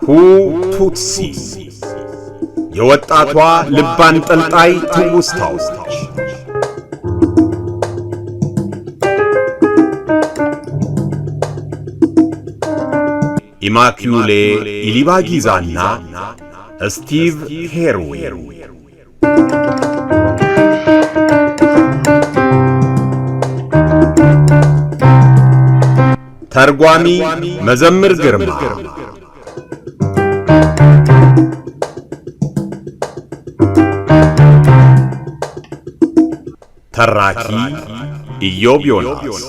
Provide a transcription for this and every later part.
ሁቱትሲ የወጣቷ ልብ አንጠልጣይ ትውስታዎች። ኢማኪዩሌ ኢሊባጊዛና ስቲቭ ሄርዌር። ተርጓሚ መዘምር ግርማ። ተራኪ ኢዮብ ዮናስ።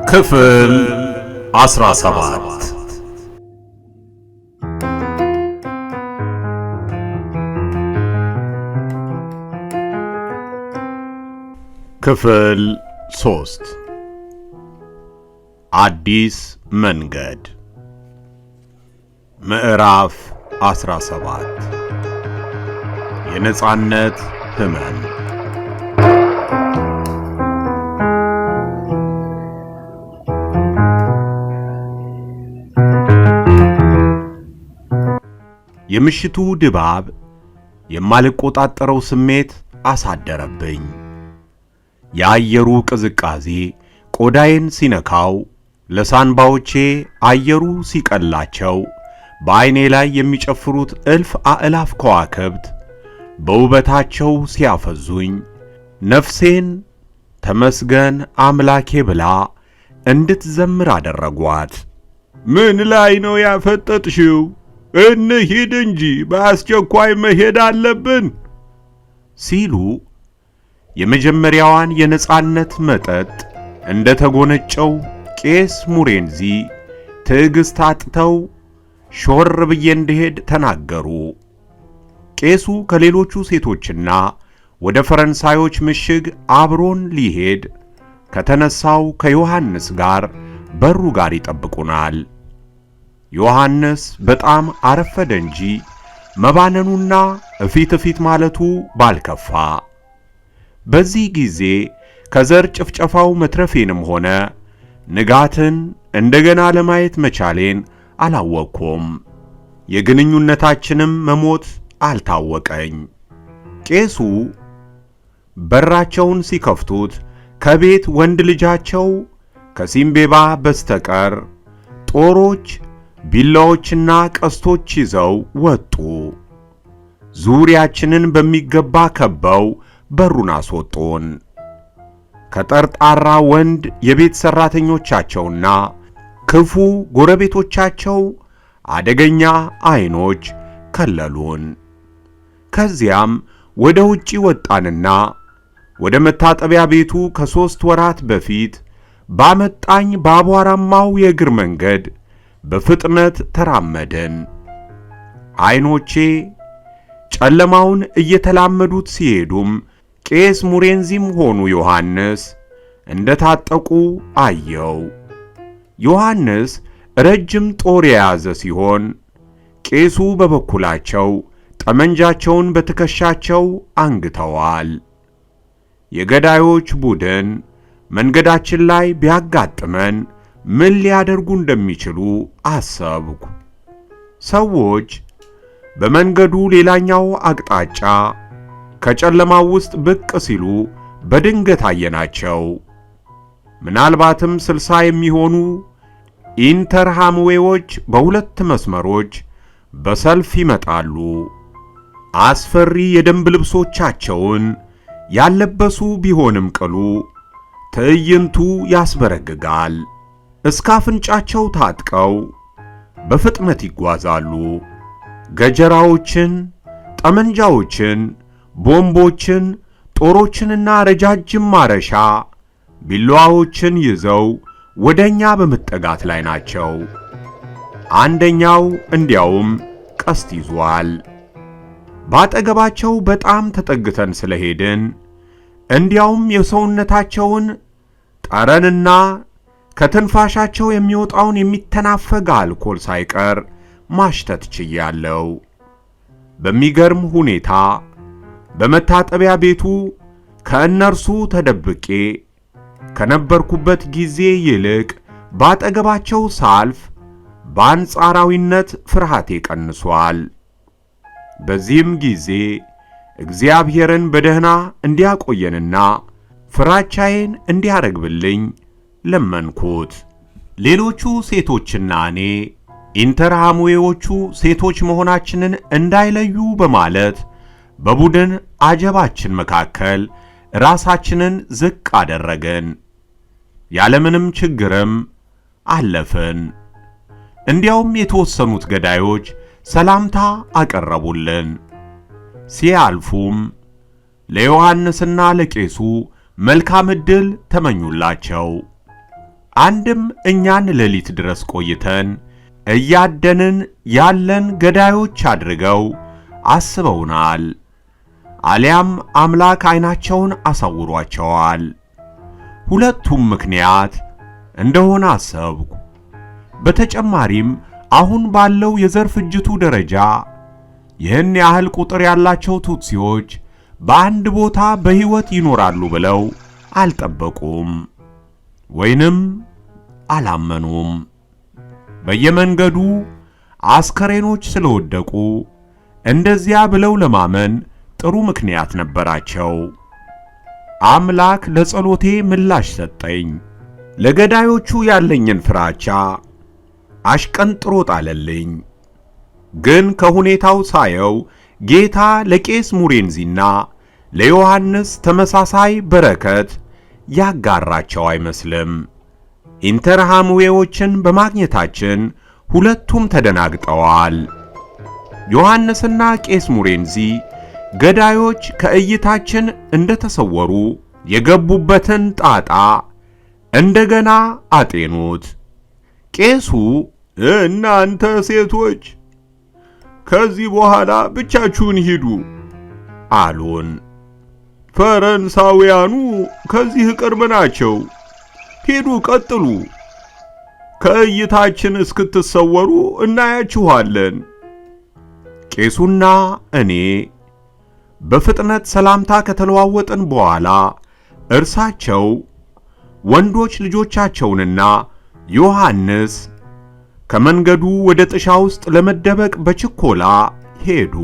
ክፍል 17። ክፍል 3። አዲስ መንገድ። ምዕራፍ 17። የነጻነት ህመም። የምሽቱ ድባብ የማልቆጣጠረው ስሜት አሳደረብኝ። የአየሩ ቅዝቃዜ ቆዳዬን ሲነካው፣ ለሳንባዎቼ አየሩ ሲቀላቸው፣ በዐይኔ ላይ የሚጨፍሩት እልፍ አእላፍ ከዋክብት በውበታቸው ሲያፈዙኝ፣ ነፍሴን ተመስገን አምላኬ ብላ እንድትዘምር አደረጓት። ምን ላይ ነው ያፈጠጥሽው? እንሂድ እንጂ በአስቸኳይ መሄድ አለብን ሲሉ የመጀመሪያዋን የነጻነት መጠጥ እንደ ተጎነጨው ቄስ ሙሬንዚ ትዕግስት አጥተው ሾር ብዬ እንድሄድ ተናገሩ። ቄሱ ከሌሎቹ ሴቶችና ወደ ፈረንሳዮች ምሽግ አብሮን ሊሄድ ከተነሳው ከዮሐንስ ጋር በሩ ጋር ይጠብቁናል። ዮሐንስ በጣም አረፈደ እንጂ መባነኑና እፊት ማለቱ ባልከፋ። በዚህ ጊዜ ከዘር ጭፍጨፋው መትረፌንም ሆነ ንጋትን እንደገና ለማየት መቻሌን አላወቅኩም። የግንኙነታችንም መሞት አልታወቀኝ። ቄሱ በራቸውን ሲከፍቱት ከቤት ወንድ ልጃቸው ከሲምቤባ በስተቀር ጦሮች፣ ቢላዎችና ቀስቶች ይዘው ወጡ። ዙሪያችንን በሚገባ ከበው በሩን አስወጡን። ከጠርጣራ ወንድ የቤት ሰራተኞቻቸውና ክፉ ጎረቤቶቻቸው አደገኛ አይኖች ከለሉን። ከዚያም ወደ ውጪ ወጣንና ወደ መታጠቢያ ቤቱ ከ3 ወራት በፊት ባመጣኝ በአቧራማው የእግር መንገድ በፍጥነት ተራመድን። አይኖቼ ጨለማውን እየተላመዱት ሲሄዱም ቄስ ሙሬንዚም ሆኑ ዮሐንስ እንደታጠቁ አየው። ዮሐንስ ረጅም ጦር የያዘ ሲሆን ቄሱ በበኩላቸው ጠመንጃቸውን በትከሻቸው አንግተዋል። የገዳዮች ቡድን መንገዳችን ላይ ቢያጋጥመን ምን ሊያደርጉ እንደሚችሉ አሰብኩ። ሰዎች በመንገዱ ሌላኛው አቅጣጫ ከጨለማው ውስጥ ብቅ ሲሉ በድንገት አየናቸው። ምናልባትም 60 የሚሆኑ ኢንተርሃምዌዎች በሁለት መስመሮች በሰልፍ ይመጣሉ። አስፈሪ የደንብ ልብሶቻቸውን ያለበሱ ቢሆንም ቅሉ ትዕይንቱ ያስበረግጋል። እስከ አፍንጫቸው ታጥቀው በፍጥነት ይጓዛሉ። ገጀራዎችን፣ ጠመንጃዎችን፣ ቦምቦችን፣ ጦሮችንና ረጃጅም ማረሻ ቢላዋዎችን ይዘው ወደኛ በመጠጋት ላይ ናቸው። አንደኛው እንዲያውም ቀስት ይዟል። ባጠገባቸው በጣም ተጠግተን ስለሄድን እንዲያውም የሰውነታቸውን ጠረንና ከትንፋሻቸው የሚወጣውን የሚተናፈግ አልኮል ሳይቀር ማሽተት ችያለሁ። በሚገርም ሁኔታ በመታጠቢያ ቤቱ ከእነርሱ ተደብቄ ከነበርኩበት ጊዜ ይልቅ ባጠገባቸው ሳልፍ በአንጻራዊነት ፍርሃቴ ቀንሷል። በዚህም ጊዜ እግዚአብሔርን በደህና እንዲያቆየንና ፍራቻዬን እንዲያረግብልኝ ለመንኩት። ሌሎቹ ሴቶችና እኔ ኢንተርሃሙዌዎቹ ሴቶች መሆናችንን እንዳይለዩ በማለት በቡድን አጀባችን መካከል ራሳችንን ዝቅ አደረግን። ያለምንም ችግርም አለፍን። እንዲያውም የተወሰኑት ገዳዮች ሰላምታ አቀረቡልን። ሲያልፉም ለዮሐንስና ለቄሱ መልካም ዕድል ተመኙላቸው። አንድም እኛን ሌሊት ድረስ ቆይተን እያደንን ያለን ገዳዮች አድርገው አስበውናል፣ አሊያም አምላክ ዓይናቸውን አሳውሯቸዋል። ሁለቱም ምክንያት እንደሆነ አሰብኩ። በተጨማሪም አሁን ባለው የዘር ፍጅቱ ደረጃ ይህን ያህል ቁጥር ያላቸው ቱትሲዎች በአንድ ቦታ በሕይወት ይኖራሉ ብለው አልጠበቁም ወይንም አላመኑም። በየመንገዱ አስከሬኖች ስለወደቁ እንደዚያ ብለው ለማመን ጥሩ ምክንያት ነበራቸው። አምላክ ለጸሎቴ ምላሽ ሰጠኝ። ለገዳዮቹ ያለኝን ፍራቻ አሽቀንጥሮ ጣለልኝ። ግን ከሁኔታው ሳየው ጌታ ለቄስ ሙሬንዚና ለዮሐንስ ተመሳሳይ በረከት ያጋራቸው አይመስልም። ኢንተርሃሙዌዎችን በማግኘታችን ሁለቱም ተደናግጠዋል። ዮሐንስና ቄስ ሙሬንዚ ገዳዮች ከእይታችን እንደተሰወሩ የገቡበትን ጣጣ እንደገና አጤኑት። ቄሱ እናንተ ሴቶች ከዚህ በኋላ ብቻችሁን ሂዱ አሉን። ፈረንሳውያኑ ከዚህ ቅርብ ናቸው። ሂዱ፣ ቀጥሉ። ከእይታችን እስክትሰወሩ እናያችኋለን። ቄሱና እኔ በፍጥነት ሰላምታ ከተለዋወጥን በኋላ እርሳቸው ወንዶች ልጆቻቸውንና ዮሐንስ ከመንገዱ ወደ ጥሻ ውስጥ ለመደበቅ በችኮላ ሄዱ።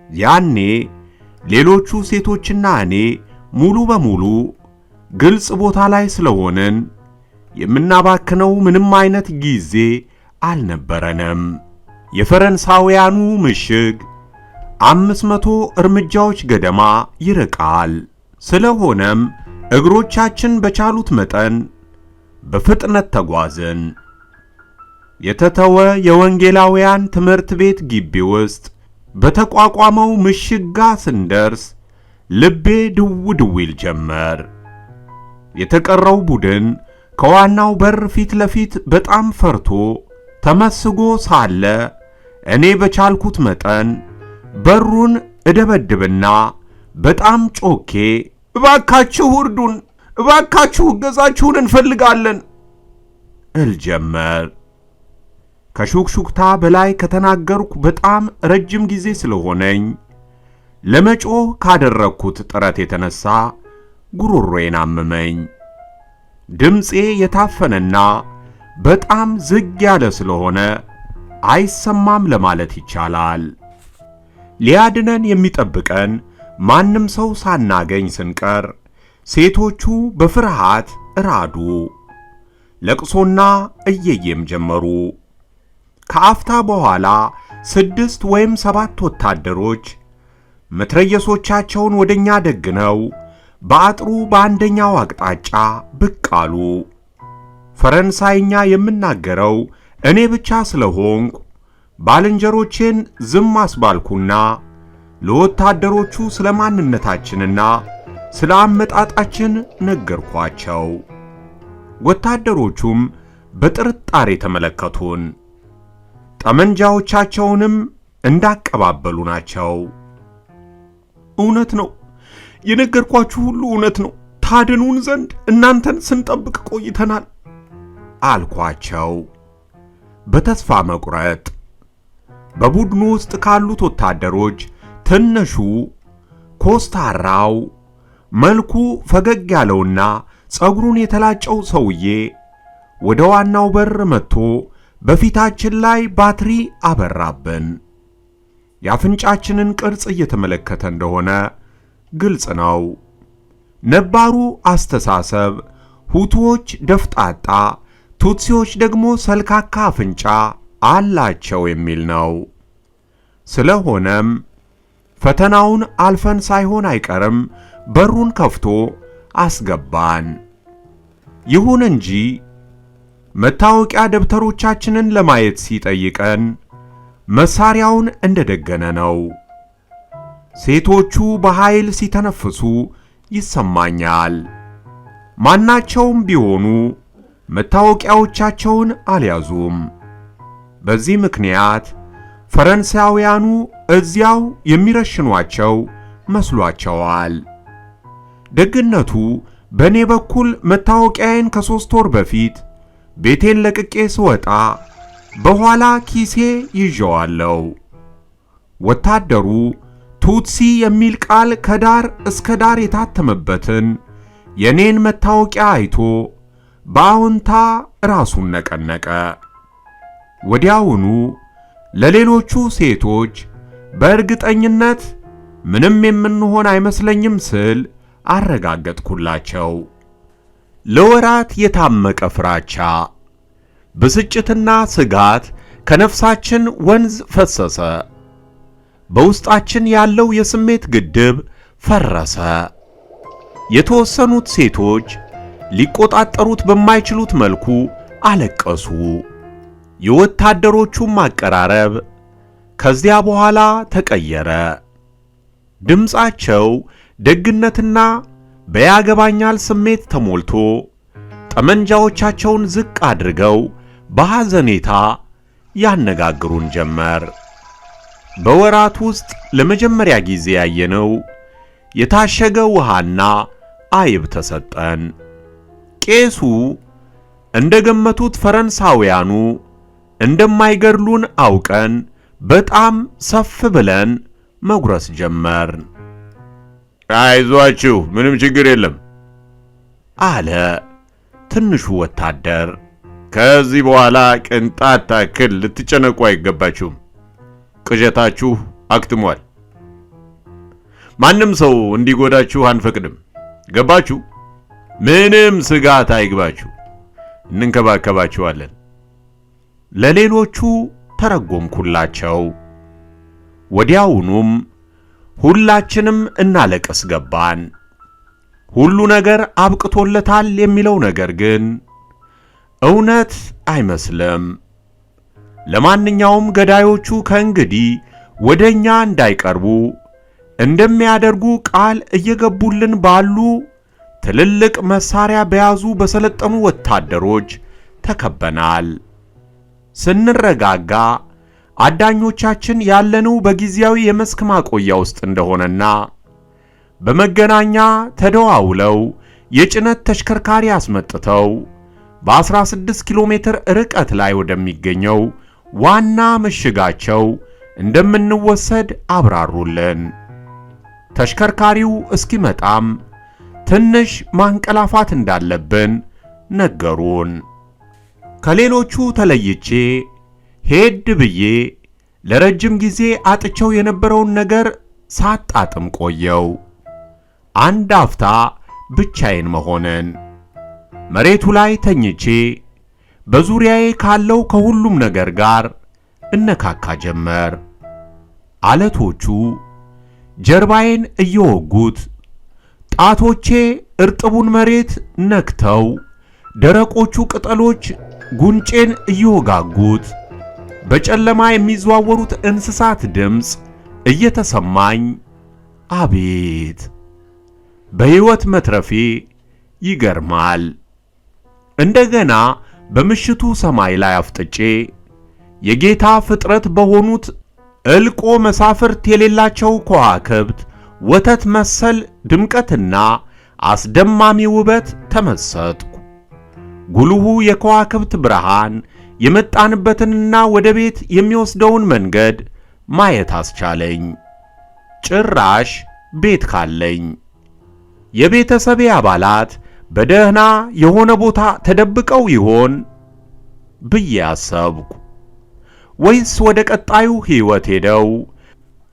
ያኔ ሌሎቹ ሴቶችና እኔ ሙሉ በሙሉ ግልጽ ቦታ ላይ ስለሆንን የምናባክነው ምንም አይነት ጊዜ አልነበረንም። የፈረንሳውያኑ ምሽግ 500 እርምጃዎች ገደማ ይርቃል። ስለሆነም እግሮቻችን በቻሉት መጠን በፍጥነት ተጓዝን። የተተወ የወንጌላውያን ትምህርት ቤት ግቢ ውስጥ በተቋቋመው ምሽግ ጋር ስንደርስ ልቤ ድው ድው ይል ጀመር። የተቀረው ቡድን ከዋናው በር ፊት ለፊት በጣም ፈርቶ ተመስጎ ሳለ እኔ በቻልኩት መጠን በሩን እደበድብና በጣም ጮኬ እባካችሁ እርዱን፣ እባካችሁ እገዛችሁን እንፈልጋለን እል ጀመር። ከሹክሹክታ በላይ ከተናገርኩ በጣም ረጅም ጊዜ ስለሆነኝ ለመጮህ ካደረግኩት ጥረት የተነሳ ጉሮሮዬን አመመኝ። ድምፄ የታፈነና በጣም ዝግ ያለ ስለሆነ አይሰማም ለማለት ይቻላል። ሊያድነን የሚጠብቀን ማንም ሰው ሳናገኝ ስንቀር ሴቶቹ በፍርሃት ራዱ። ለቅሶና እየየም ጀመሩ። ከአፍታ በኋላ 6 ወይም 7 ወታደሮች መትረየሶቻቸውን ወደኛ ደግነው በአጥሩ በአንደኛው አቅጣጫ ብቅ አሉ። ፈረንሳይኛ የምናገረው እኔ ብቻ ስለሆንኩ ባልንጀሮቼን ዝም አስባልኩና ለወታደሮቹ ስለ ማንነታችንና ስለ አመጣጣችን ነገርኳቸው። ወታደሮቹም በጥርጣሬ ተመለከቱን። ጠመንጃዎቻቸውንም እንዳቀባበሉ ናቸው። እውነት ነው፣ የነገርኳችሁ ሁሉ እውነት ነው። ታድኑን ዘንድ እናንተን ስንጠብቅ ቆይተናል አልኳቸው በተስፋ መቁረጥ። በቡድኑ ውስጥ ካሉት ወታደሮች ትንሹ ኮስታራው መልኩ ፈገግ ያለውና ጸጉሩን የተላጨው ሰውዬ ወደ ዋናው በር መጥቶ በፊታችን ላይ ባትሪ አበራብን። የአፍንጫችንን ቅርጽ እየተመለከተ እንደሆነ ግልጽ ነው። ነባሩ አስተሳሰብ ሁቱዎች ደፍጣጣ፣ ቱትሲዎች ደግሞ ሰልካካ አፍንጫ አላቸው የሚል ነው። ስለሆነም ፈተናውን አልፈን ሳይሆን አይቀርም በሩን ከፍቶ አስገባን። ይሁን እንጂ መታወቂያ ደብተሮቻችንን ለማየት ሲጠይቀን መሳሪያውን እንደደገነ ነው። ሴቶቹ በኃይል ሲተነፍሱ ይሰማኛል። ማናቸውም ቢሆኑ መታወቂያዎቻቸውን አልያዙም። በዚህ ምክንያት ፈረንሳውያኑ እዚያው የሚረሽኗቸው መስሏቸዋል። ደግነቱ በእኔ በኩል መታወቂያዬን ከ3 ወር በፊት ቤቴን ለቅቄ ስወጣ በኋላ ኪሴ ይዤዋለሁ። ወታደሩ ቱትሲ የሚል ቃል ከዳር እስከ ዳር የታተመበትን የኔን መታወቂያ አይቶ በአዎንታ ራሱን ነቀነቀ። ወዲያውኑ ለሌሎቹ ሴቶች በእርግጠኝነት ምንም የምንሆን አይመስለኝም ስል አረጋገጥኩላቸው። ለወራት የታመቀ ፍራቻ፣ ብስጭትና ስጋት ከነፍሳችን ወንዝ ፈሰሰ። በውስጣችን ያለው የስሜት ግድብ ፈረሰ። የተወሰኑት ሴቶች ሊቆጣጠሩት በማይችሉት መልኩ አለቀሱ። የወታደሮቹም አቀራረብ ከዚያ በኋላ ተቀየረ። ድምፃቸው ደግነትና በያገባኛል ስሜት ተሞልቶ ጠመንጃዎቻቸውን ዝቅ አድርገው በሐዘኔታ ያነጋግሩን ጀመር። በወራት ውስጥ ለመጀመሪያ ጊዜ ያየነው የታሸገ ውሃና አይብ ተሰጠን። ቄሱ እንደገመቱት ፈረንሳውያኑ እንደማይገድሉን አውቀን በጣም ሰፍ ብለን መጉረስ ጀመር። አይዟችሁ፣ ምንም ችግር የለም አለ ትንሹ ወታደር። ከዚህ በኋላ ቅንጣት ታክል ልትጨነቁ አይገባችሁም። ቅዠታችሁ አክትሟል። ማንም ሰው እንዲጎዳችሁ አንፈቅድም። ገባችሁ? ምንም ስጋት አይግባችሁ፣ እንንከባከባችኋለን። ለሌሎቹ ተረጎምኩላቸው። ወዲያውኑም ሁላችንም እናለቅስ ገባን። ሁሉ ነገር አብቅቶለታል የሚለው ነገር ግን እውነት አይመስልም። ለማንኛውም ገዳዮቹ ከእንግዲህ ወደኛ እንዳይቀርቡ እንደሚያደርጉ ቃል እየገቡልን ባሉ ትልልቅ መሳሪያ በያዙ በሰለጠኑ ወታደሮች ተከበናል። ስንረጋጋ አዳኞቻችን ያለነው በጊዜያዊ የመስክ ማቆያ ውስጥ እንደሆነና በመገናኛ ተደዋውለው የጭነት ተሽከርካሪ አስመጥተው በ16 ኪሎ ሜትር ርቀት ላይ ወደሚገኘው ዋና ምሽጋቸው እንደምንወሰድ አብራሩልን። ተሽከርካሪው እስኪመጣም ትንሽ ማንቀላፋት እንዳለብን ነገሩን። ከሌሎቹ ተለይቼ ሄድ ብዬ ለረጅም ጊዜ አጥቸው የነበረውን ነገር ሳጣጥም ቆየው። አንድ አፍታ ብቻዬን መሆንን፣ መሬቱ ላይ ተኝቼ በዙሪያዬ ካለው ከሁሉም ነገር ጋር እነካካ ጀመር። አለቶቹ ጀርባዬን እየወጉት፣ ጣቶቼ እርጥቡን መሬት ነክተው፣ ደረቆቹ ቅጠሎች ጉንጬን እየወጋጉት፣ በጨለማ የሚዘዋወሩት እንስሳት ድምፅ እየተሰማኝ፣ አቤት በሕይወት መትረፌ ይገርማል። እንደገና በምሽቱ ሰማይ ላይ አፍጥጬ የጌታ ፍጥረት በሆኑት እልቆ መሳፍርት የሌላቸው ከዋክብት ወተት መሰል ድምቀትና አስደማሚ ውበት ተመሰጥኩ። ጉልሁ የከዋክብት ብርሃን የመጣንበትንና ወደ ቤት የሚወስደውን መንገድ ማየት አስቻለኝ። ጭራሽ ቤት ካለኝ የቤተሰቤ አባላት በደህና የሆነ ቦታ ተደብቀው ይሆን ብዬ አሰብኩ። ወይስ ወደ ቀጣዩ ሕይወት ሄደው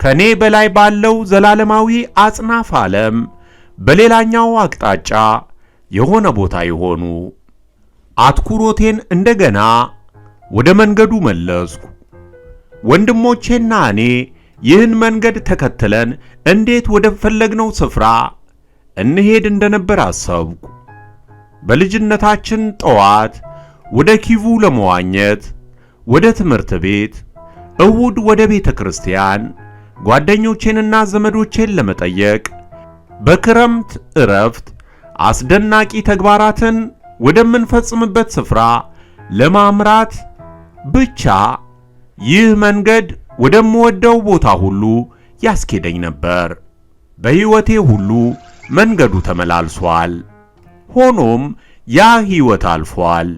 ከኔ በላይ ባለው ዘላለማዊ አጽናፍ ዓለም በሌላኛው አቅጣጫ የሆነ ቦታ ይሆኑ? አትኩሮቴን እንደገና ወደ መንገዱ መለስኩ። ወንድሞቼና እኔ ይህን መንገድ ተከትለን እንዴት ወደ ፈለግነው ስፍራ እንሄድ እንደነበር አሰብኩ። በልጅነታችን ጠዋት ወደ ኪቩ ለመዋኘት፣ ወደ ትምህርት ቤት፣ እሁድ ወደ ቤተ ክርስቲያን፣ ጓደኞቼንና ዘመዶቼን ለመጠየቅ፣ በክረምት ዕረፍት አስደናቂ ተግባራትን ወደምንፈጽምበት ስፍራ ለማምራት ብቻ ይህ መንገድ ወደምወደው ቦታ ሁሉ ያስኬደኝ ነበር። በሕይወቴ ሁሉ መንገዱ ተመላልሷል። ሆኖም ያ ሕይወት አልፏል።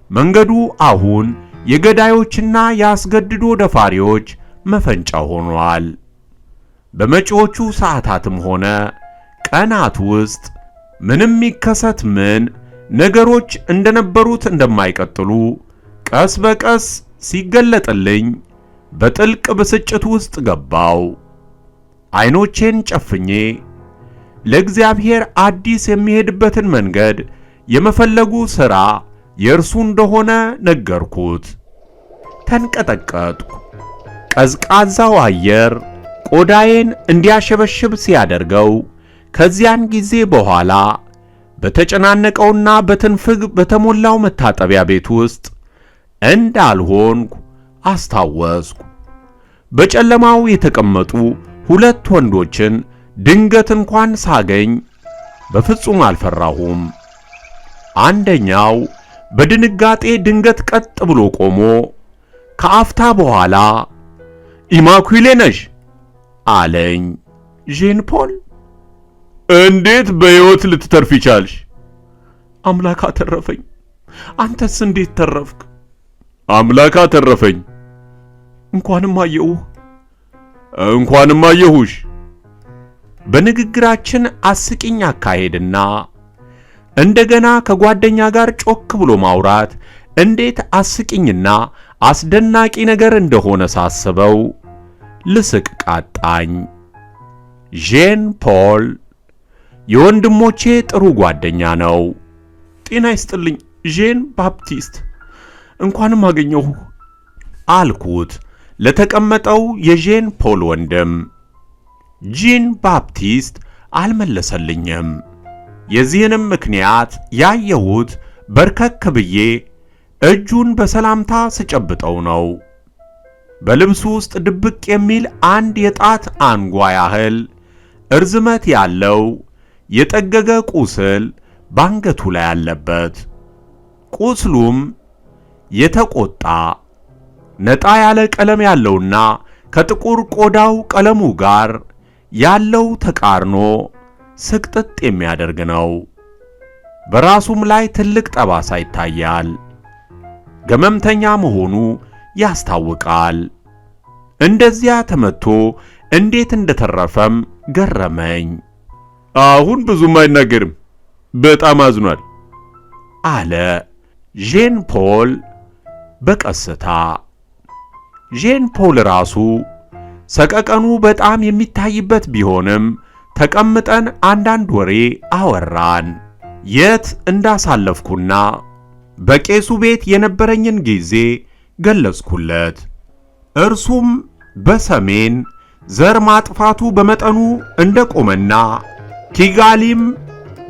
መንገዱ አሁን የገዳዮችና የአስገድዶ ደፋሪዎች መፈንጫ ሆኗል። በመጪዎቹ ሰዓታትም ሆነ ቀናት ውስጥ ምንም ይከሰት ምን ነገሮች እንደነበሩት እንደማይቀጥሉ ቀስ በቀስ ሲገለጥልኝ በጥልቅ ብስጭት ውስጥ ገባው። ዓይኖቼን ጨፍኜ ለእግዚአብሔር አዲስ የሚሄድበትን መንገድ የመፈለጉ ሥራ የእርሱ እንደሆነ ነገርኩት። ተንቀጠቀጥኩ። ቀዝቃዛው አየር ቆዳዬን እንዲያሸበሽብ ሲያደርገው ከዚያን ጊዜ በኋላ በተጨናነቀውና በትንፍግ በተሞላው መታጠቢያ ቤት ውስጥ እንዳልሆንኩ አስታወስኩ። በጨለማው የተቀመጡ ሁለት ወንዶችን ድንገት እንኳን ሳገኝ በፍጹም አልፈራሁም። አንደኛው በድንጋጤ ድንገት ቀጥ ብሎ ቆሞ ከአፍታ በኋላ ኢማኩሌ ነሽ አለኝ። ዣን ፖል፣ እንዴት በሕይወት ልትተርፊ ቻልሽ? አምላክ አተረፈኝ። አንተስ እንዴት ተረፍክ? አምላክ አተረፈኝ። እንኳንም አየሁህ። እንኳንም አየሁሽ። በንግግራችን አስቂኝ አካሄድና እንደገና ከጓደኛ ጋር ጮክ ብሎ ማውራት እንዴት አስቂኝና አስደናቂ ነገር እንደሆነ ሳስበው ልስቅ ቃጣኝ። ዣን ፖል የወንድሞቼ ጥሩ ጓደኛ ነው። ጤና ይስጥልኝ ዣን ባፕቲስት፣ እንኳንም አገኘሁ አልኩት ለተቀመጠው የዣን ፖል ወንድም። ዣን ባፕቲስት አልመለሰልኝም። የዚህንም ምክንያት ያየሁት በርከክ ብዬ እጁን በሰላምታ ስጨብጠው ነው። በልብሱ ውስጥ ድብቅ የሚል አንድ የጣት አንጓ ያህል እርዝመት ያለው የጠገገ ቁስል ባንገቱ ላይ አለበት። ቁስሉም የተቆጣ ነጣ ያለ ቀለም ያለውና ከጥቁር ቆዳው ቀለሙ ጋር ያለው ተቃርኖ ስቅጥጥ የሚያደርግ ነው። በራሱም ላይ ትልቅ ጠባሳ ይታያል። ገመምተኛ መሆኑ ያስታውቃል። እንደዚያ ተመቶ እንዴት እንደተረፈም ገረመኝ። አሁን ብዙም አይናገርም፣ በጣም አዝኗል አለ ዣን ፖል በቀስታ። ዣን ፖል ራሱ ሰቀቀኑ በጣም የሚታይበት ቢሆንም ተቀምጠን አንዳንድ ወሬ አወራን። የት እንዳሳለፍኩና በቄሱ ቤት የነበረኝን ጊዜ ገለጽኩለት። እርሱም በሰሜን ዘር ማጥፋቱ በመጠኑ እንደቆመና ኪጋሊም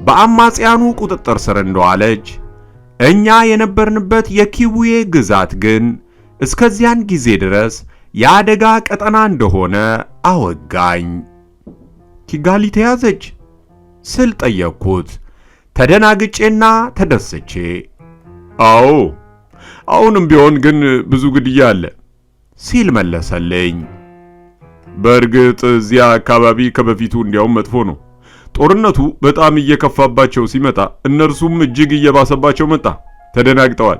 በአማጽያኑ ቁጥጥር ስር እንደዋለች፣ እኛ የነበርንበት የኪቡዬ ግዛት ግን እስከዚያን ጊዜ ድረስ የአደጋ ቀጠና እንደሆነ አወጋኝ። ኪጋሊ ተያዘች ስል ጠየቅኩት፣ ተደናግጬና ተደስቼ። አዎ፣ አሁንም ቢሆን ግን ብዙ ግድያ አለ ሲል መለሰልኝ። በእርግጥ እዚያ አካባቢ ከበፊቱ እንዲያውም መጥፎ ነው። ጦርነቱ በጣም እየከፋባቸው ሲመጣ እነርሱም እጅግ እየባሰባቸው መጣ። ተደናግጠዋል።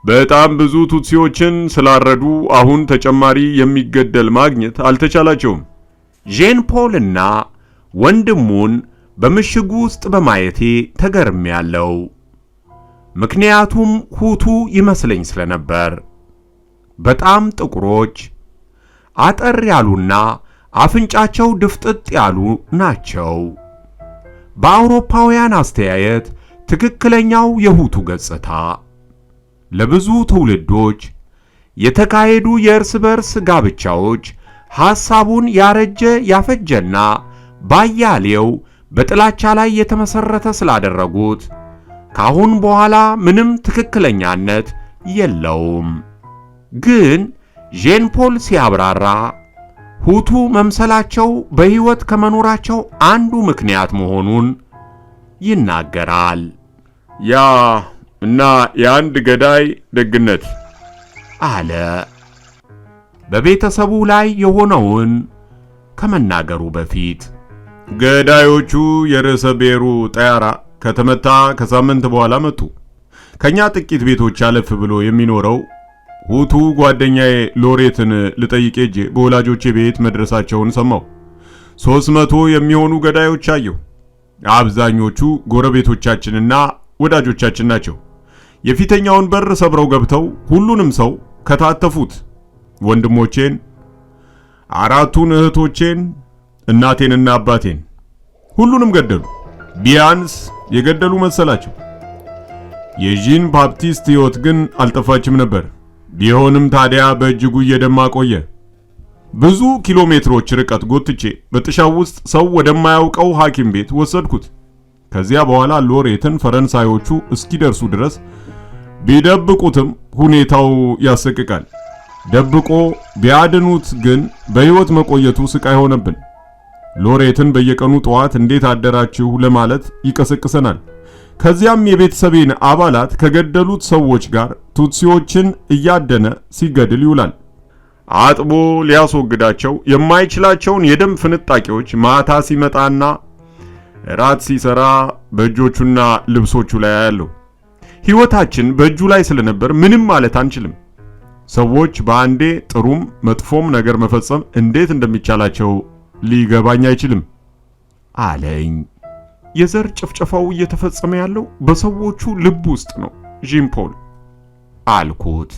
በጣም ብዙ ቱትሲዎችን ስላረዱ አሁን ተጨማሪ የሚገደል ማግኘት አልተቻላቸውም። ጄን ፖልና ወንድሙን በምሽጉ ውስጥ በማየቴ ተገርሜያለሁ። ምክንያቱም ሁቱ ይመስለኝ ስለነበር። በጣም ጥቁሮች፣ አጠር ያሉና አፍንጫቸው ድፍጥጥ ያሉ ናቸው። በአውሮፓውያን አስተያየት ትክክለኛው የሁቱ ገጽታ። ለብዙ ትውልዶች የተካሄዱ የእርስ በርስ ጋብቻዎች ሐሳቡን ያረጀ ያፈጀና ባያሌው በጥላቻ ላይ የተመሰረተ ስላደረጉት ካሁን በኋላ ምንም ትክክለኛነት የለውም። ግን ጄን ፖል ሲያብራራ ሁቱ መምሰላቸው በሕይወት ከመኖራቸው አንዱ ምክንያት መሆኑን ይናገራል። ያ እና የአንድ ገዳይ ደግነት አለ። በቤተሰቡ ላይ የሆነውን ከመናገሩ በፊት ገዳዮቹ የርዕሰ ብሔሩ ጠያራ ከተመታ ከሳምንት በኋላ መጡ። ከኛ ጥቂት ቤቶች አለፍ ብሎ የሚኖረው ሁቱ ጓደኛዬ ሎሬትን ልጠይቅ ሄጄ በወላጆቼ ቤት መድረሳቸውን ሰማሁ። 300 የሚሆኑ ገዳዮች አየሁ። አብዛኞቹ ጎረቤቶቻችንና ወዳጆቻችን ናቸው። የፊተኛውን በር ሰብረው ገብተው ሁሉንም ሰው ከታተፉት። ወንድሞቼን፣ 4ቱን እህቶቼን፣ እናቴንና አባቴን ሁሉንም ገደሉ። ቢያንስ የገደሉ መሰላቸው። የጂን ባፕቲስት ሕይወት ግን አልጠፋችም ነበር። ቢሆንም ታዲያ በእጅጉ እየደማ ቆየ። ብዙ ኪሎ ሜትሮች ርቀት ጎትቼ በጥሻው ውስጥ ሰው ወደማያውቀው ሐኪም ቤት ወሰድኩት። ከዚያ በኋላ ሎሬትን ፈረንሳዮቹ እስኪደርሱ ድረስ ቢደብቁትም ሁኔታው ያሰቅቃል። ደብቆ ቢያድኑት ግን በሕይወት መቆየቱ ስቃይ ሆነብን። ሎሬትን በየቀኑ ጠዋት እንዴት አደራችሁ ለማለት ይቀሰቅሰናል። ከዚያም የቤተሰቤን አባላት ከገደሉት ሰዎች ጋር ቱትሲዎችን እያደነ ሲገድል ይውላል። አጥቦ ሊያስወግዳቸው የማይችላቸውን የደም ፍንጣቂዎች ማታ ሲመጣና ራት ሲሰራ በእጆቹና ልብሶቹ ላይ ያለው። ሕይወታችን በእጁ ላይ ስለነበር ምንም ማለት አንችልም። ሰዎች በአንዴ ጥሩም መጥፎም ነገር መፈጸም እንዴት እንደሚቻላቸው ሊገባኝ አይችልም አለኝ። የዘር ጭፍጨፋው እየተፈጸመ ያለው በሰዎቹ ልብ ውስጥ ነው ጄን ፖል አልኩት።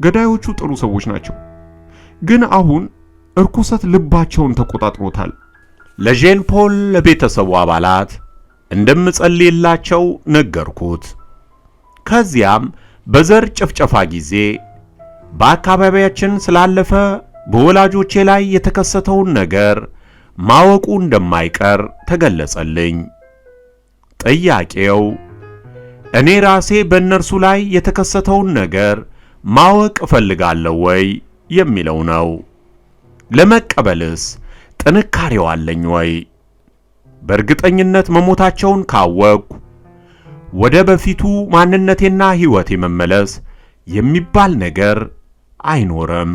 ገዳዮቹ ጥሩ ሰዎች ናቸው፣ ግን አሁን እርኩሰት ልባቸውን ተቆጣጥሮታል። ለጄን ፖል ለቤተሰቡ አባላት እንደምጸልይላቸው ነገርኩት። ከዚያም በዘር ጭፍጨፋ ጊዜ በአካባቢያችን ስላለፈ በወላጆቼ ላይ የተከሰተውን ነገር ማወቁ እንደማይቀር ተገለጸልኝ። ጥያቄው እኔ ራሴ በእነርሱ ላይ የተከሰተውን ነገር ማወቅ እፈልጋለሁ ወይ የሚለው ነው። ለመቀበልስ ጥንካሬው አለኝ ወይ? በእርግጠኝነት መሞታቸውን ካወቅኩ ወደ በፊቱ ማንነቴና ሕይወቴ መመለስ የሚባል ነገር አይኖርም።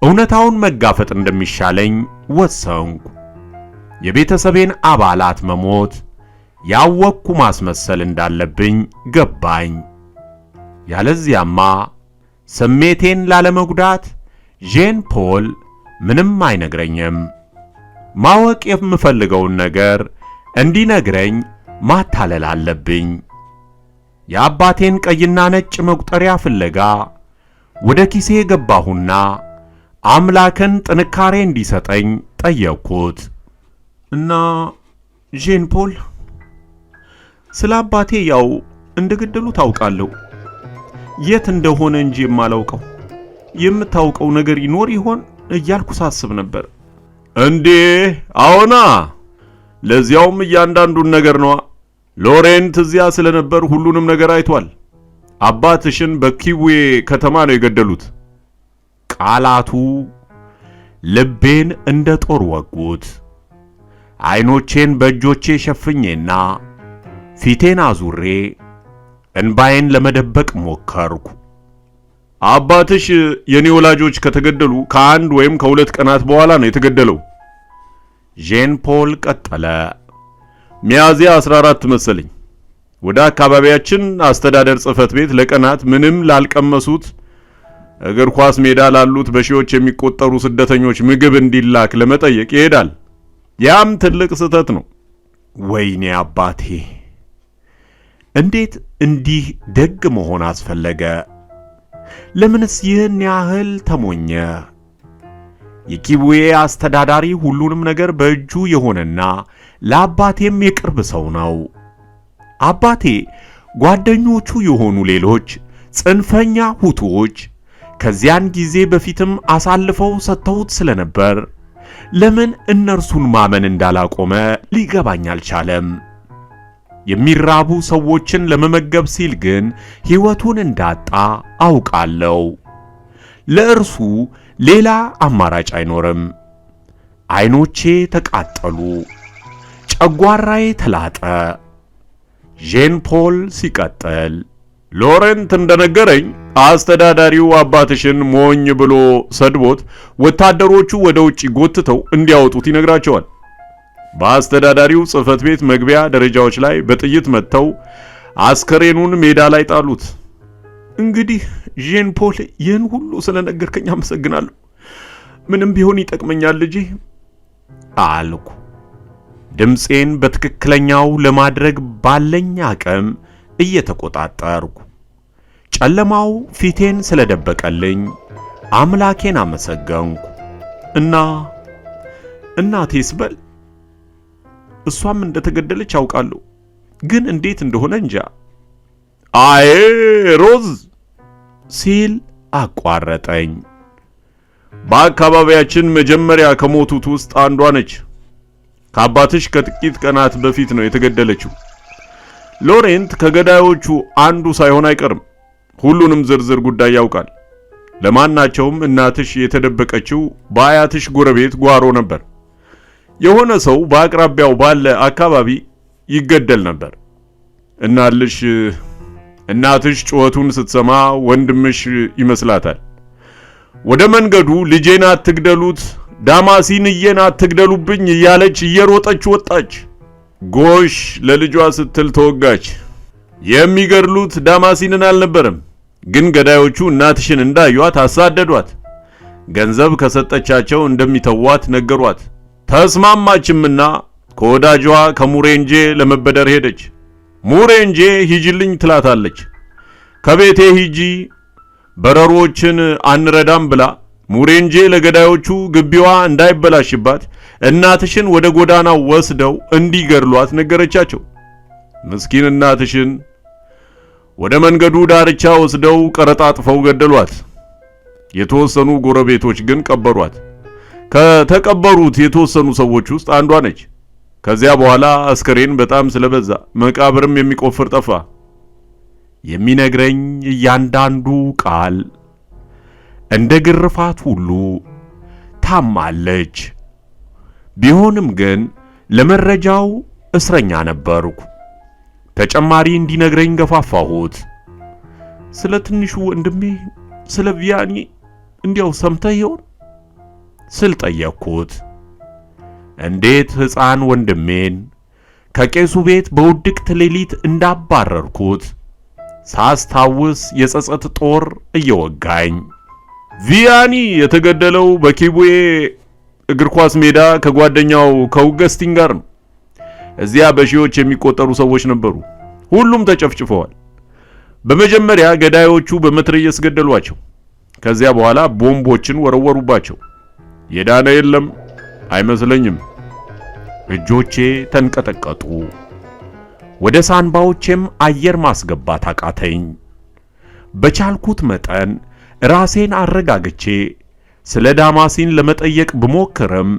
እውነታውን መጋፈጥ እንደሚሻለኝ ወሰንኩ። የቤተሰቤን አባላት መሞት ያወቅኩ ማስመሰል እንዳለብኝ ገባኝ። ያለዚያማ ስሜቴን ላለመጉዳት ጄን ፖል ምንም አይነግረኝም። ማወቅ የምፈልገውን ነገር እንዲነግረኝ ማታለል አለብኝ። የአባቴን ቀይና ነጭ መቁጠሪያ ፍለጋ ወደ ኪሴ ገባሁና አምላክን ጥንካሬ እንዲሰጠኝ ጠየቅኩት። እና ጄን ፖል ስለ አባቴ ያው እንደገደሉ ታውቃለሁ። የት እንደሆነ እንጂ የማላውቀው የምታውቀው ነገር ይኖር ይሆን እያልኩ ሳስብ ነበር። እንዴ አዎና፣ ለዚያውም እያንዳንዱን ነገር ነዋ። ሎሬንት እዚያ ስለነበር ሁሉንም ነገር አይቷል። አባትሽን በኪዌ ከተማ ነው የገደሉት። ቃላቱ ልቤን እንደ ጦር ወጉት። አይኖቼን በእጆቼ ሸፍኜና ፊቴን አዙሬ እንባዬን ለመደበቅ ሞከርኩ። አባትሽ የኔ ወላጆች ከተገደሉ ከአንድ ወይም ከሁለት ቀናት በኋላ ነው የተገደለው። ጄን ፖል ቀጠለ። ሚያዝያ 14 መሰለኝ። ወደ አካባቢያችን አስተዳደር ጽሕፈት ቤት ለቀናት ምንም ላልቀመሱት እግር ኳስ ሜዳ ላሉት በሺዎች የሚቆጠሩ ስደተኞች ምግብ እንዲላክ ለመጠየቅ ይሄዳል። ያም ትልቅ ስህተት ነው። ወይኔ አባቴ! እንዴት እንዲህ ደግ መሆን አስፈለገ? ለምንስ ይህን ያህል ተሞኘ? የኪቡዬ አስተዳዳሪ ሁሉንም ነገር በእጁ የሆነና ለአባቴም የቅርብ ሰው ነው። አባቴ ጓደኞቹ የሆኑ ሌሎች ጽንፈኛ ሁቱዎች ከዚያን ጊዜ በፊትም አሳልፈው ሰጥተውት ስለነበር ለምን እነርሱን ማመን እንዳላቆመ ሊገባኝ አልቻለም። የሚራቡ ሰዎችን ለመመገብ ሲል ግን ሕይወቱን እንዳጣ አውቃለሁ። ለእርሱ ሌላ አማራጭ አይኖርም። ዓይኖቼ ተቃጠሉ፣ ጨጓራዬ ተላጠ። ጄን ፖል ሲቀጥል፣ ሎሬንት እንደነገረኝ አስተዳዳሪው አባትሽን ሞኝ ብሎ ሰድቦት ወታደሮቹ ወደ ውጪ ጎትተው እንዲያወጡት ይነግራቸዋል። በአስተዳዳሪው ጽሕፈት ቤት መግቢያ ደረጃዎች ላይ በጥይት መተው አስከሬኑን ሜዳ ላይ ጣሉት። እንግዲህ ጄን ፖል ይህን ሁሉ ስለነገርከኝ አመሰግናለሁ። ምንም ቢሆን ይጠቅመኛል ልጄ አልኩ። ድምፄን በትክክለኛው ለማድረግ ባለኝ አቅም እየተቆጣጠርኩ ጨለማው ፊቴን ስለደበቀልኝ አምላኬን አመሰገንኩ። እናቴስ በል እሷም እንደተገደለች አውቃለሁ፣ ግን እንዴት እንደሆነ እንጃ። አይ ሮዝ ሲል አቋረጠኝ። በአካባቢያችን መጀመሪያ ከሞቱት ውስጥ አንዷ ነች። ከአባትሽ ከጥቂት ቀናት በፊት ነው የተገደለችው። ሎሬንት ከገዳዮቹ አንዱ ሳይሆን አይቀርም። ሁሉንም ዝርዝር ጉዳይ ያውቃል። ለማናቸውም እናትሽ የተደበቀችው በአያትሽ ጎረቤት ጓሮ ነበር። የሆነ ሰው በአቅራቢያው ባለ አካባቢ ይገደል ነበር። እናትሽ ጩኸቱን ስትሰማ ወንድምሽ ይመስላታል። ወደ መንገዱ ልጄን አትግደሉት፣ ዳማሲንዬን አትግደሉብኝ እያለች እየሮጠች ወጣች። ጎሽ ለልጇ ስትል ተወጋች። የሚገድሉት ዳማሲንን አልነበረም፣ ግን ገዳዮቹ እናትሽን እንዳዩት አሳደዷት። ገንዘብ ከሰጠቻቸው እንደሚተዋት ነገሯት። ተስማማችምና ከወዳጇ ከሙሬንጄ ለመበደር ሄደች። ሙሬንጄ ሂጂልኝ ትላታለች። ከቤቴ ሂጂ በረሮችን አንረዳም ብላ ሙሬንጄ ለገዳዮቹ ግቢዋ እንዳይበላሽባት እናትሽን ወደ ጎዳናው ወስደው እንዲገድሏት ነገረቻቸው። ምስኪን እናትሽን ወደ መንገዱ ዳርቻ ወስደው ቀረጣጥፈው ገደሏት። የተወሰኑ ጎረቤቶች ግን ቀበሯት። ከተቀበሩት የተወሰኑ ሰዎች ውስጥ አንዷ ነች። ከዚያ በኋላ አስከሬን በጣም ስለበዛ መቃብርም የሚቆፍር ጠፋ። የሚነግረኝ እያንዳንዱ ቃል እንደ ግርፋት ሁሉ ታማለች። ቢሆንም ግን ለመረጃው እስረኛ ነበርኩ። ተጨማሪ እንዲነግረኝ ገፋፋሁት። ስለ ትንሹ ወንድሜ ስለ ቪያኒ እንዲያው ሰምተህ ይሆን ስል ጠየቅኩት። እንዴት ሕፃን ወንድሜን ከቄሱ ቤት በውድቅት ሌሊት እንዳባረርኩት ሳስታውስ የጸጸት ጦር እየወጋኝ። ቪያኒ የተገደለው በኪቡዬ እግር ኳስ ሜዳ ከጓደኛው ከውገስቲን ጋር ነው። እዚያ በሺዎች የሚቆጠሩ ሰዎች ነበሩ። ሁሉም ተጨፍጭፈዋል። በመጀመሪያ ገዳዮቹ በመትረየስ ገደሏቸው። ከዚያ በኋላ ቦምቦችን ወረወሩባቸው። የዳነ የለም አይመስለኝም። እጆቼ ተንቀጠቀጡ። ወደ ሳንባዎቼም አየር ማስገባት አቃተኝ። በቻልኩት መጠን ራሴን አረጋግቼ ስለ ዳማሲን ለመጠየቅ ብሞክርም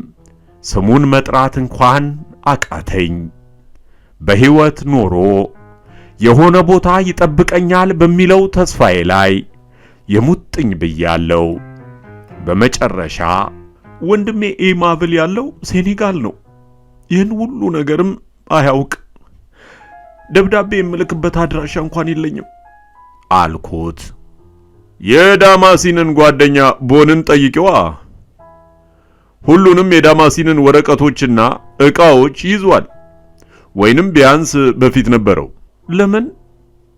ስሙን መጥራት እንኳን አቃተኝ። በሕይወት ኖሮ የሆነ ቦታ ይጠብቀኛል በሚለው ተስፋዬ ላይ የሙጥኝ ብያለሁ። በመጨረሻ ወንድሜ ኤማብል ያለው ሴኔጋል ነው። ይህን ሁሉ ነገርም አያውቅ። ደብዳቤ የምልክበት አድራሻ እንኳን የለኝም አልኩት። የዳማሲንን ጓደኛ ቦንን ጠይቂዋ። ሁሉንም የዳማሲንን ወረቀቶችና ዕቃዎች ይዟል፣ ወይንም ቢያንስ በፊት ነበረው። ለምን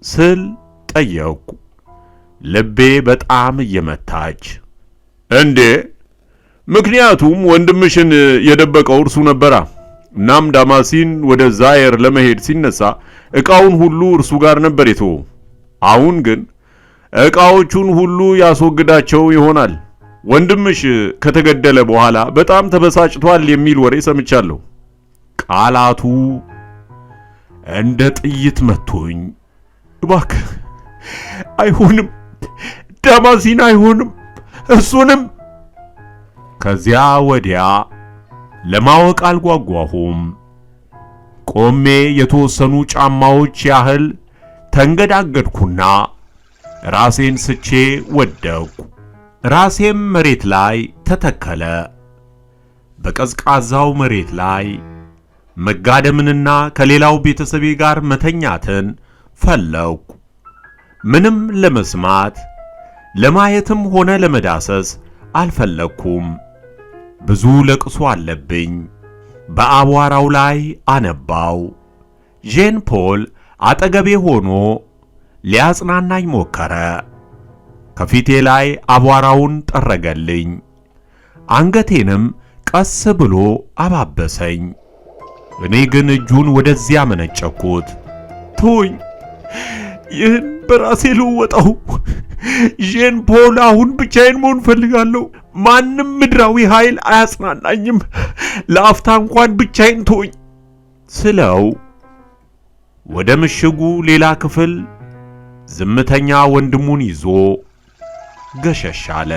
ስል ጠየቅኩ፣ ልቤ በጣም እየመታች። እንዴ ምክንያቱም ወንድምሽን የደበቀው እርሱ ነበራ። እናም ዳማሲን ወደ ዛየር ለመሄድ ሲነሳ ዕቃውን ሁሉ እርሱ ጋር ነበር የተወው። አሁን ግን ዕቃዎቹን ሁሉ ያስወግዳቸው ይሆናል። ወንድምሽ ከተገደለ በኋላ በጣም ተበሳጭቷል የሚል ወሬ ሰምቻለሁ። ቃላቱ እንደ ጥይት መቱኝ። እባክህ አይሆንም፣ ዳማሲን አይሆንም፣ እሱንም። ከዚያ ወዲያ ለማወቅ አልጓጓሁም። ቆሜ የተወሰኑ ጫማዎች ያህል ተንገዳገድኩና ራሴን ስቼ ወደቅኩ። ራሴም መሬት ላይ ተተከለ። በቀዝቃዛው መሬት ላይ መጋደምንና ከሌላው ቤተሰቤ ጋር መተኛትን ፈለግኩ። ምንም ለመስማት ለማየትም ሆነ ለመዳሰስ አልፈለግኩም። ብዙ ለቅሶ አለብኝ። በአቧራው ላይ አነባው። ጄን ፖል አጠገቤ ሆኖ ሊያጽናናኝ ሞከረ። ከፊቴ ላይ አቧራውን ጠረገልኝ። አንገቴንም ቀስ ብሎ አባበሰኝ። እኔ ግን እጁን ወደዚያ መነጨኩት። ተወኝ፣ ይህን በራሴ ልወጣው። ጄን ፖል፣ አሁን ብቻዬን መሆን ፈልጋለሁ። ማንም ምድራዊ ኃይል አያጽናናኝም። ለአፍታ እንኳን ብቻዬን ተወኝ ስለው ወደ ምሽጉ ሌላ ክፍል ዝምተኛ ወንድሙን ይዞ ገሸሽ አለ።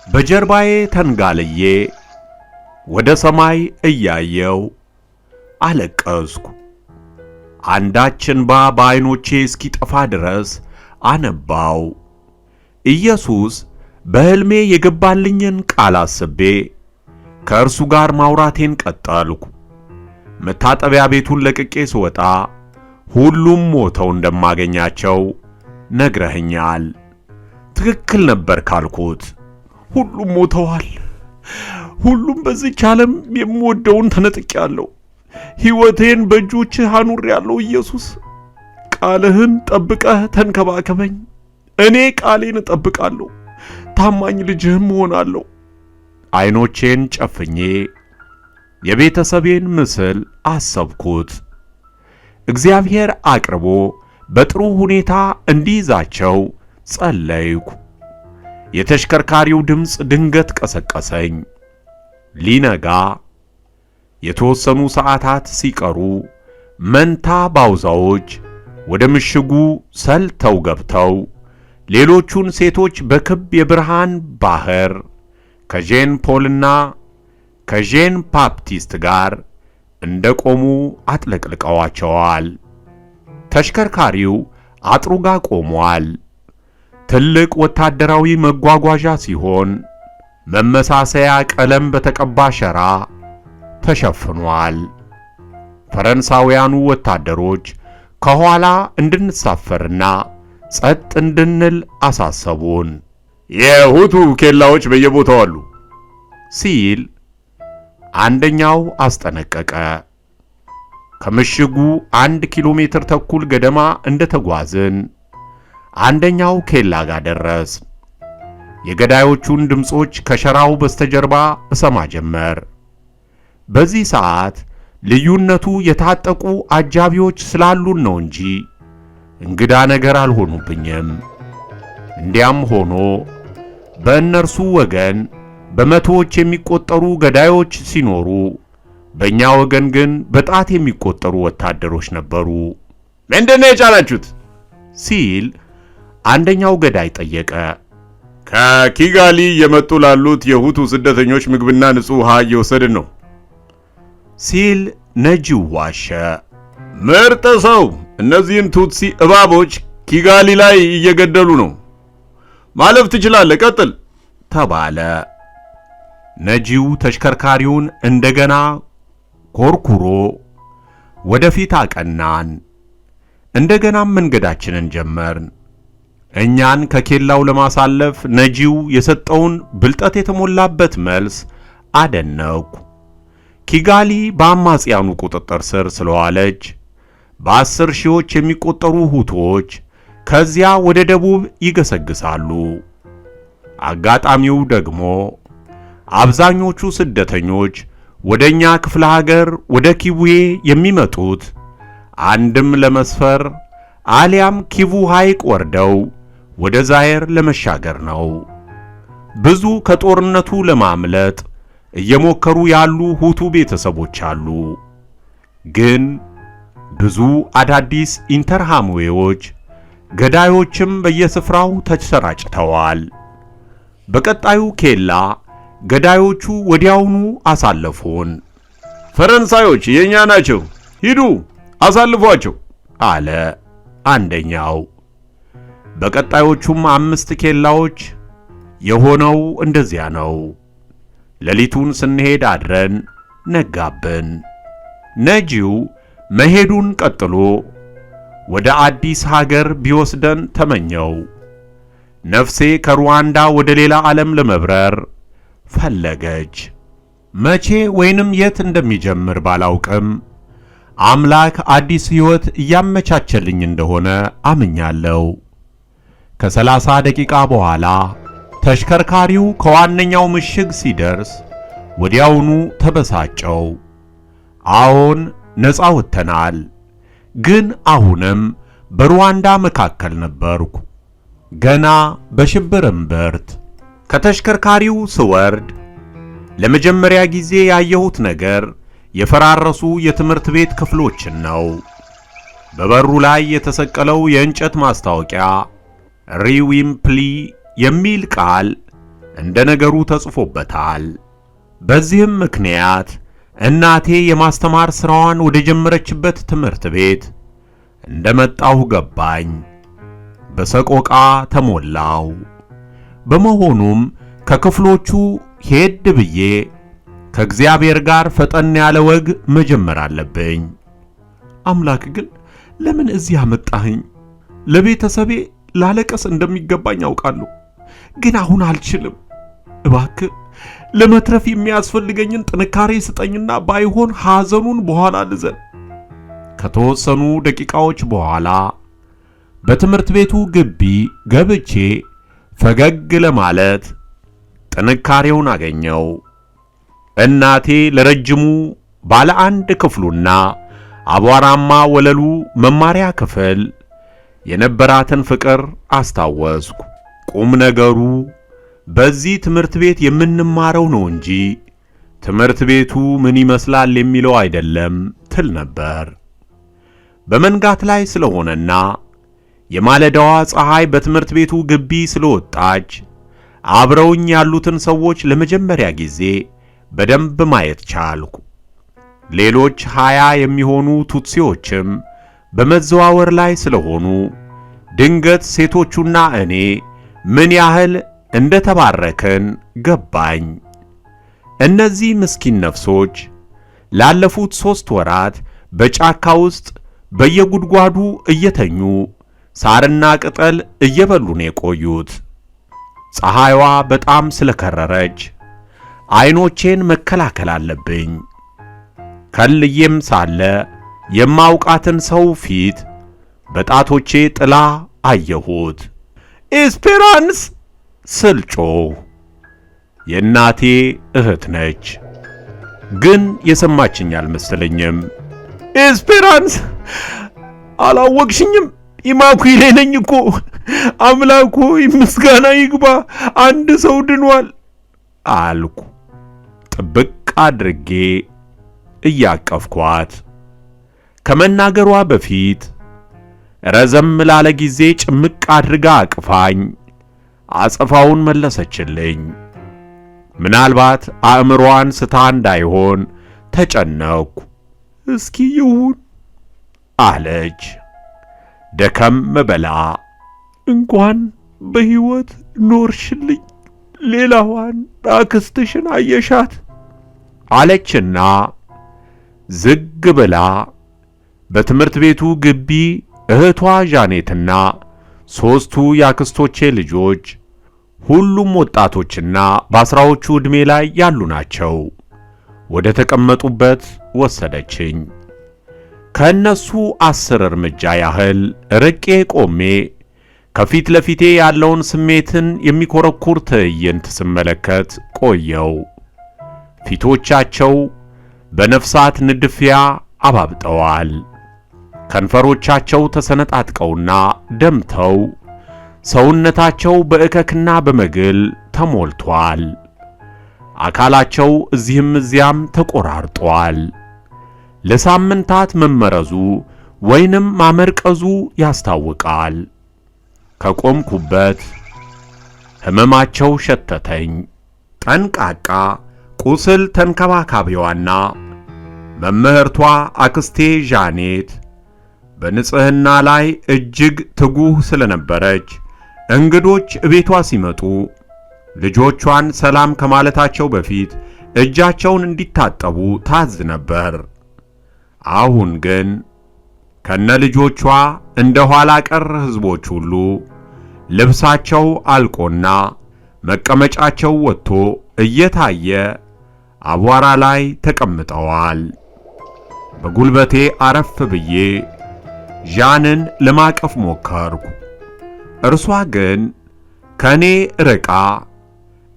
በጀርባዬ ተንጋልዬ ወደ ሰማይ እያየው አለቀስኩ። አንዳች እንባ በዓይኖቼ እስኪጠፋ ድረስ አነባው። ኢየሱስ በሕልሜ የገባልኝን ቃል አስቤ ከእርሱ ጋር ማውራቴን ቀጠልኩ። መታጠቢያ ቤቱን ለቅቄ ስወጣ ሁሉም ሞተው እንደማገኛቸው ነግረኸኛል። ትክክል ነበር ካልኩት፣ ሁሉም ሞተዋል። ሁሉም በዚህች ዓለም የምወደውን ተነጥቄአለሁ። ሕይወቴን በእጆችህ አኑሬአለሁ። ኢየሱስ ቃልህን ጠብቀህ ተንከባከበኝ። እኔ ቃሌን እጠብቃለሁ፣ ታማኝ ልጅህም እሆናለሁ። ዓይኖቼን ጨፍኜ የቤተሰቤን ምስል አሰብኩት። እግዚአብሔር አቅርቦ በጥሩ ሁኔታ እንዲይዛቸው ጸለይኩ። የተሽከርካሪው ድምፅ ድንገት ቀሰቀሰኝ። ሊነጋ የተወሰኑ ሰዓታት ሲቀሩ መንታ ባውዛዎች ወደ ምሽጉ ሰልተው ገብተው ሌሎቹን ሴቶች በክብ የብርሃን ባህር ከጄን ፖልና ከጄን ባፕቲስት ጋር እንደቆሙ አጥለቅልቀዋቸዋል። ተሽከርካሪው አጥሩ ጋር ቆሟል። ትልቅ ወታደራዊ መጓጓዣ ሲሆን መመሳሰያ ቀለም በተቀባ ሸራ ተሸፍኗል። ፈረንሳውያኑ ወታደሮች ከኋላ እንድንሳፈርና ጸጥ እንድንል አሳሰቡን። የሁቱ ኬላዎች በየቦታው አሉ ሲል አንደኛው አስጠነቀቀ። ከምሽጉ 1 ኪሎ ሜትር ተኩል ገደማ እንደተጓዝን አንደኛው ኬላ ጋር ደረስ። የገዳዮቹን ድምጾች ከሸራው በስተጀርባ እሰማ ጀመር። በዚህ ሰዓት ልዩነቱ የታጠቁ አጃቢዎች ስላሉን ነው እንጂ እንግዳ ነገር አልሆኑብኝም። እንዲያም ሆኖ በእነርሱ ወገን በመቶዎች የሚቆጠሩ ገዳዮች ሲኖሩ፣ በእኛ ወገን ግን በጣት የሚቆጠሩ ወታደሮች ነበሩ። ምንድነው የጫናችሁት? ሲል አንደኛው ገዳይ ጠየቀ። ከኪጋሊ የመጡ ላሉት የሁቱ ስደተኞች ምግብና ንጹህ ውሃ እየወሰድን ነው ሲል ነጂው ዋሸ። ምርጥ ሰው፣ እነዚህን ቱትሲ እባቦች ኪጋሊ ላይ እየገደሉ ነው። ማለፍ ትችላለህ፣ ቀጥል ተባለ። ነጂው ተሽከርካሪውን እንደገና ኮርኩሮ ወደፊት አቀናን። እንደገናም መንገዳችንን ጀመርን። እኛን ከኬላው ለማሳለፍ ነጂው የሰጠውን ብልጠት የተሞላበት መልስ አደነቅኩ። ኪጋሊ በአማጽያኑ ቁጥጥር ስር ስለዋለች በ10 ሺዎች የሚቆጠሩ ሁቶች ከዚያ ወደ ደቡብ ይገሰግሳሉ። አጋጣሚው ደግሞ አብዛኞቹ ስደተኞች ወደኛ ክፍለ ሀገር ወደ ኪቡዬ የሚመጡት አንድም ለመስፈር አሊያም ኪቡ ሐይቅ ወርደው ወደ ዛየር ለመሻገር ነው። ብዙ ከጦርነቱ ለማምለጥ እየሞከሩ ያሉ ሁቱ ቤተሰቦች አሉ። ግን ብዙ አዳዲስ ኢንተርሃምዌዎች ገዳዮችም በየስፍራው ተሰራጭተዋል። በቀጣዩ ኬላ ገዳዮቹ ወዲያውኑ አሳለፉን። ፈረንሳዮች የኛ ናቸው፣ ሂዱ አሳልፏቸው አለ አንደኛው። በቀጣዮቹም 5 ኬላዎች የሆነው እንደዚያ ነው። ሌሊቱን ስንሄድ አድረን ነጋብን። ነጂው መሄዱን ቀጥሎ ወደ አዲስ ሀገር ቢወስደን ተመኘው። ነፍሴ ከሩዋንዳ ወደ ሌላ ዓለም ለመብረር ፈለገች። መቼ ወይንም የት እንደሚጀምር ባላውቅም አምላክ አዲስ ሕይወት እያመቻቸልኝ እንደሆነ አምኛለሁ። ከ30 ደቂቃ በኋላ ተሽከርካሪው ከዋነኛው ምሽግ ሲደርስ ወዲያውኑ ተበሳጨው። አዎን ነፃ ወጥተናል፣ ግን አሁንም በሩዋንዳ መካከል ነበርኩ። ገና በሽብር እምብርት። ከተሽከርካሪው ስወርድ ለመጀመሪያ ጊዜ ያየሁት ነገር የፈራረሱ የትምህርት ቤት ክፍሎችን ነው። በበሩ ላይ የተሰቀለው የእንጨት ማስታወቂያ ሪዊምፕሊ የሚል ቃል እንደ ነገሩ ተጽፎበታል። በዚህም ምክንያት እናቴ የማስተማር ሥራዋን ወደ ጀመረችበት ትምህርት ቤት እንደመጣሁ ገባኝ። በሰቆቃ ተሞላው። በመሆኑም ከክፍሎቹ ሄድ ብዬ ከእግዚአብሔር ጋር ፈጠን ያለ ወግ መጀመር አለብኝ። አምላክ ግን ለምን እዚህ አመጣኸኝ? ለቤተሰቤ ላለቀስ እንደሚገባኝ አውቃለሁ፣ ግን አሁን አልችልም። እባክህ ለመትረፍ የሚያስፈልገኝን ጥንካሬ ስጠኝና ባይሆን ሐዘኑን በኋላ ልዘን። ከተወሰኑ ደቂቃዎች በኋላ በትምህርት ቤቱ ግቢ ገብቼ ፈገግ ለማለት ጥንካሬውን አገኘው። እናቴ ለረጅሙ ባለ 1 ክፍሉና አቧራማ ወለሉ መማሪያ ክፍል የነበራትን ፍቅር አስታወስኩ። ቁም ነገሩ በዚህ ትምህርት ቤት የምንማረው ነው እንጂ ትምህርት ቤቱ ምን ይመስላል የሚለው አይደለም ትል ነበር። በመንጋት ላይ ስለሆነና የማለዳዋ ፀሐይ በትምህርት ቤቱ ግቢ ስለወጣች አብረውኝ ያሉትን ሰዎች ለመጀመሪያ ጊዜ በደንብ ማየት ቻልኩ። ሌሎች 20 የሚሆኑ ቱትሲዎችም በመዘዋወር ላይ ስለሆኑ ድንገት ሴቶቹና እኔ ምን ያህል እንደተባረክን ገባኝ። እነዚህ ምስኪን ነፍሶች ላለፉት 3 ወራት በጫካ ውስጥ በየጉድጓዱ እየተኙ ሳርና ቅጠል እየበሉ ነው የቆዩት። ፀሐይዋ በጣም ስለከረረች አይኖቼን መከላከል አለብኝ። ከልዬም ሳለ የማውቃትን ሰው ፊት በጣቶቼ ጥላ አየሁት። ኤስፔራንስ ስልጮህ የእናቴ እህት ነች፣ ግን የሰማችኝ አልመሰለኝም። ኤስፔራንስ አላወቅሽኝም? ኢማኩሌ ነኝ እኮ። አምላኩ ምስጋና ይግባ፣ አንድ ሰው ድኗል አልኩ፣ ጥብቅ አድርጌ እያቀፍኳት። ከመናገሯ በፊት ረዘም ላለ ጊዜ ጭምቅ አድርጋ አቅፋኝ አጸፋውን መለሰችልኝ። ምናልባት አእምሮዋን ስታ እንዳይሆን ተጨነቅኩ። እስኪ ይሁን አለች ደከም በላ። እንኳን በሕይወት ኖርሽልኝ፣ ሌላዋን አክስትሽን አየሻት አለችና ዝግ ብላ በትምህርት ቤቱ ግቢ እህቷ ዣኔትና ሦስቱ ያክስቶቼ ልጆች ሁሉም ወጣቶችና በአስራዎቹ ዕድሜ ላይ ያሉ ናቸው። ወደ ተቀመጡበት ወሰደችኝ። ከእነሱ 10 እርምጃ ያህል ርቄ ቆሜ ከፊት ለፊቴ ያለውን ስሜትን የሚኮረኩር ትዕይንት ስመለከት ቆየው። ፊቶቻቸው በነፍሳት ንድፊያ አባብጠዋል። ከንፈሮቻቸው ተሰነጣጥቀውና ደምተው ሰውነታቸው በእከክና በመግል ተሞልቷል። አካላቸው እዚህም እዚያም ተቆራርጧል። ለሳምንታት መመረዙ ወይንም ማመርቀዙ ያስታውቃል። ከቆምኩበት ሕመማቸው ሸተተኝ። ጠንቃቃ ቁስል ተንከባካቢዋና መምህርቷ አክስቴ ዣኔት በንጽሕና ላይ እጅግ ትጉህ ስለነበረች እንግዶች እቤቷ ሲመጡ ልጆቿን ሰላም ከማለታቸው በፊት እጃቸውን እንዲታጠቡ ታዝ ነበር። አሁን ግን ከነ ልጆቿ እንደ ኋላ ቀር ሕዝቦች ሁሉ ልብሳቸው አልቆና መቀመጫቸው ወጥቶ እየታየ አቧራ ላይ ተቀምጠዋል። በጉልበቴ አረፍ ብዬ ዣንን ለማቀፍ ሞከርኩ። እርሷ ግን ከኔ ርቃ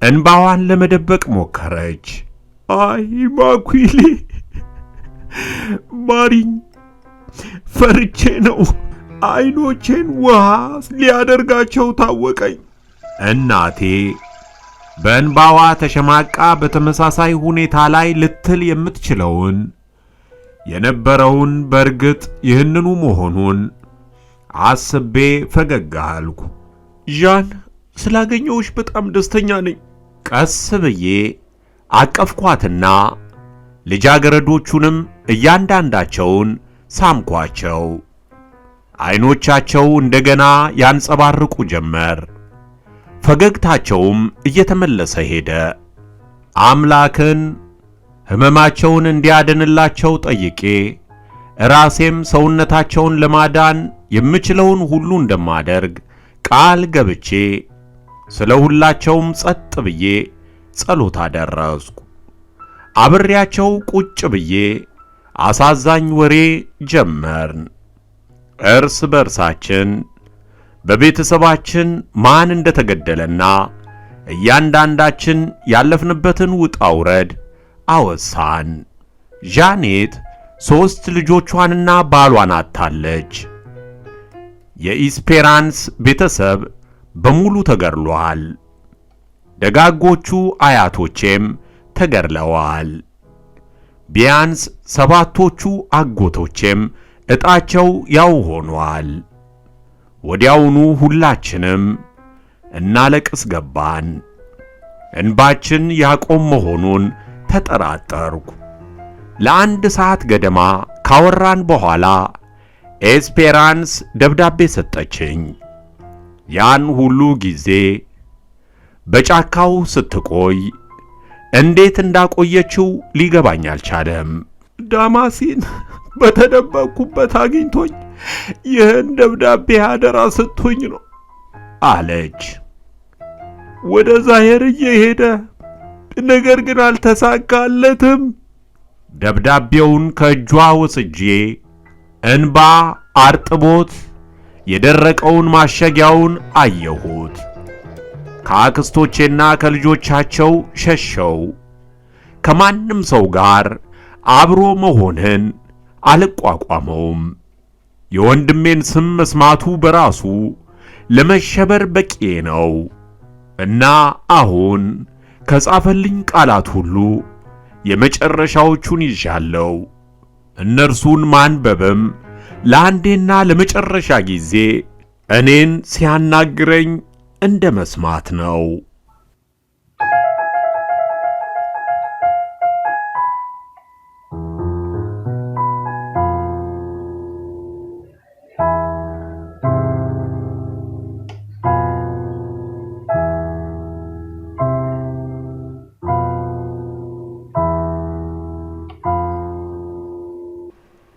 እንባዋን ለመደበቅ ሞከረች። አይ ማኩይሌ ማሪኝ፣ ፈርቼ ነው። አይኖቼን ውሃ ሊያደርጋቸው ታወቀኝ። እናቴ በእንባዋ ተሸማቃ በተመሳሳይ ሁኔታ ላይ ልትል የምትችለውን የነበረውን በርግጥ ይህንኑ መሆኑን አስቤ ፈገግ አልኩ። ዣን፣ ስላገኘሁሽ በጣም ደስተኛ ነኝ። ቀስ ብዬ አቀፍኳትና ልጃገረዶቹንም እያንዳንዳቸውን ሳምኳቸው። አይኖቻቸው እንደገና ያንጸባርቁ ጀመር። ፈገግታቸውም እየተመለሰ ሄደ። አምላክን ሕመማቸውን እንዲያድንላቸው ጠይቄ ራሴም ሰውነታቸውን ለማዳን የምችለውን ሁሉ እንደማደርግ ቃል ገብቼ ስለ ሁላቸውም ጸጥ ብዬ ጸሎት አደረስኩ። አብሬያቸው ቁጭ ብዬ አሳዛኝ ወሬ ጀመርን። እርስ በርሳችን በቤተሰባችን ማን እንደተገደለና እያንዳንዳችን ያለፍንበትን ውጣ ውረድ አወሳን። ዣኔት 3 ልጆቿንና ባሏን አጥታለች። የኢስፔራንስ ቤተሰብ በሙሉ ተገድሏል። ደጋጎቹ አያቶቼም ተገድለዋል። ቢያንስ 7ቶቹ አጎቶቼም ዕጣቸው ያው ሆኗል። ወዲያውኑ ሁላችንም እናለቅስ ገባን። እንባችን ያቆም መሆኑን ተጠራጠርኩ። ለ1 ሰዓት ገደማ ካወራን በኋላ ኤስፔራንስ ደብዳቤ ሰጠችኝ። ያን ሁሉ ጊዜ በጫካው ስትቆይ እንዴት እንዳቆየችው ሊገባኝ አልቻለም። ዳማሲን በተደበቅኩበት አግኝቶኝ ይህን ደብዳቤ አደራ ሰጥቶኝ ነው አለች። ወደ ዛሄር እየሄደ ነገር ግን አልተሳካለትም። ደብዳቤውን ከእጇ ወስጄ እንባ አርጥቦት የደረቀውን ማሸጊያውን አየሁት። ከአክስቶቼና ከልጆቻቸው ሸሸው። ከማንም ሰው ጋር አብሮ መሆንን አልቋቋመውም። የወንድሜን ስም መስማቱ በራሱ ለመሸበር በቂ ነው እና አሁን ከጻፈልኝ ቃላት ሁሉ የመጨረሻዎቹን ይዣለሁ። እነርሱን ማንበብም ለአንዴና ለመጨረሻ ጊዜ እኔን ሲያናግረኝ እንደ መስማት ነው።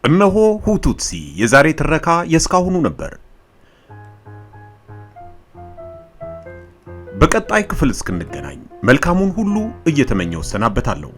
እነሆ ሁቱትሲ የዛሬ ትረካ የስካሁኑ ነበር። በቀጣይ ክፍል እስክንገናኝ መልካሙን ሁሉ እየተመኘው ሰናበታለሁ።